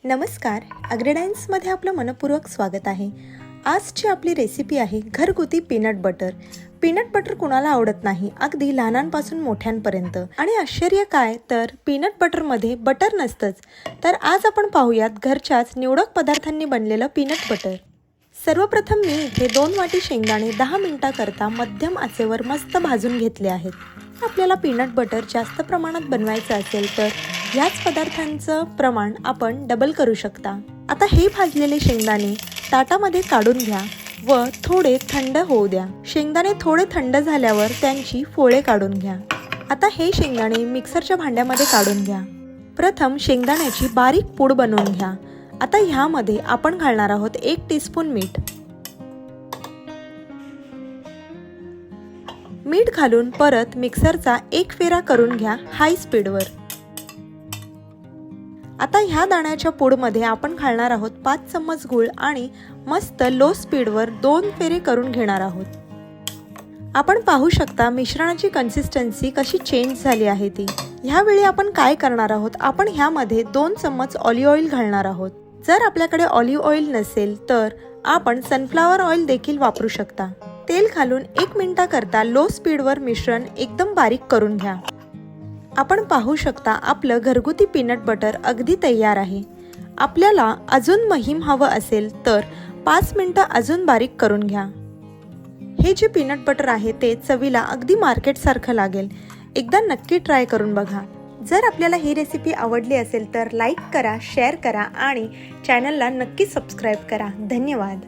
नमस्कार, अग्रेडाइन्समध्ये आपलं मनपूर्वक स्वागत आहे। आजची आपली रेसिपी आहे घरगुती पीनट बटर। पीनट बटर कुणाला आवडत नाही, अगदी लहानांपासून मोठ्यांपर्यंत। आणि आश्चर्य काय तर पीनट बटरमध्ये बटर नसतंच। तर आज आपण पाहूयात घरच्याच निवडक पदार्थांनी बनलेलं पीनट बटर। सर्वप्रथम मी इथे 2 वाटी शेंगदाणे 10 मिनिटांकरता मध्यम आचेवर मस्त भाजून घेतले आहेत। आपल्याला पीनट बटर जास्त प्रमाणात बनवायचं असेल तर याच पदार्थांचं प्रमाण आपण डबल करू शकता। आता हे भाजलेले शेंगदाणे ताटामध्ये काढून घ्या व थोडे थंड होऊ द्या। शेंगदाणे थोडे थंड झाल्यावर त्यांची फोळे काढून घ्या। आता हे शेंगदाणे मिक्सरच्या भांड्यामध्ये काढून घ्या। प्रथम शेंगदाण्याची बारीक पूड बनवून घ्या। आता ह्यामध्ये आपण घालणार आहोत 1 टीस्पून मीठ। मीठ घालून परत मिक्सरचा एक फेरा करून घ्या हाय स्पीडवर। आता ह्या दाण्याच्या पूडमध्ये आपण घालणार आहोत 5 चम्मच गूळ आणि मस्त लो स्पीडवर 2 फेरे करून घेणार आहोत। आपण पाहू शकता मिश्रणाची कन्सिस्टन्सी कशी चेंज झाली आहे ती। ह्यावेळी आपण काय करणार आहोत, आपण ह्यामध्ये 2 चम्मच ऑलिव्ह ऑइल घालणार आहोत। जर आपल्याकडे ऑलिव्ह ऑइल नसेल तर आपण सनफ्लॉवर ऑइल देखील वापरू शकता। तेल घालून 1 मिनिटाकरता लो स्पीडवर मिश्रण एकदम बारीक करून घ्या। आपण पाहू शकता आपलं घरगुती पीनट बटर अगदी तयार आहे। आपल्याला अजून महीम हवं असेल तर 5 मिनिटं अजून बारीक करून घ्या। हे जे पीनट बटर आहे ते चवीला अगदी मार्केटसारखं लागेल। एकदा नक्की ट्राय करून बघा। जर आपल्याला ही रेसिपी आवडली असेल तर लाईक करा, शेअर करा आणि चॅनलला नक्की सबस्क्राईब करा। धन्यवाद।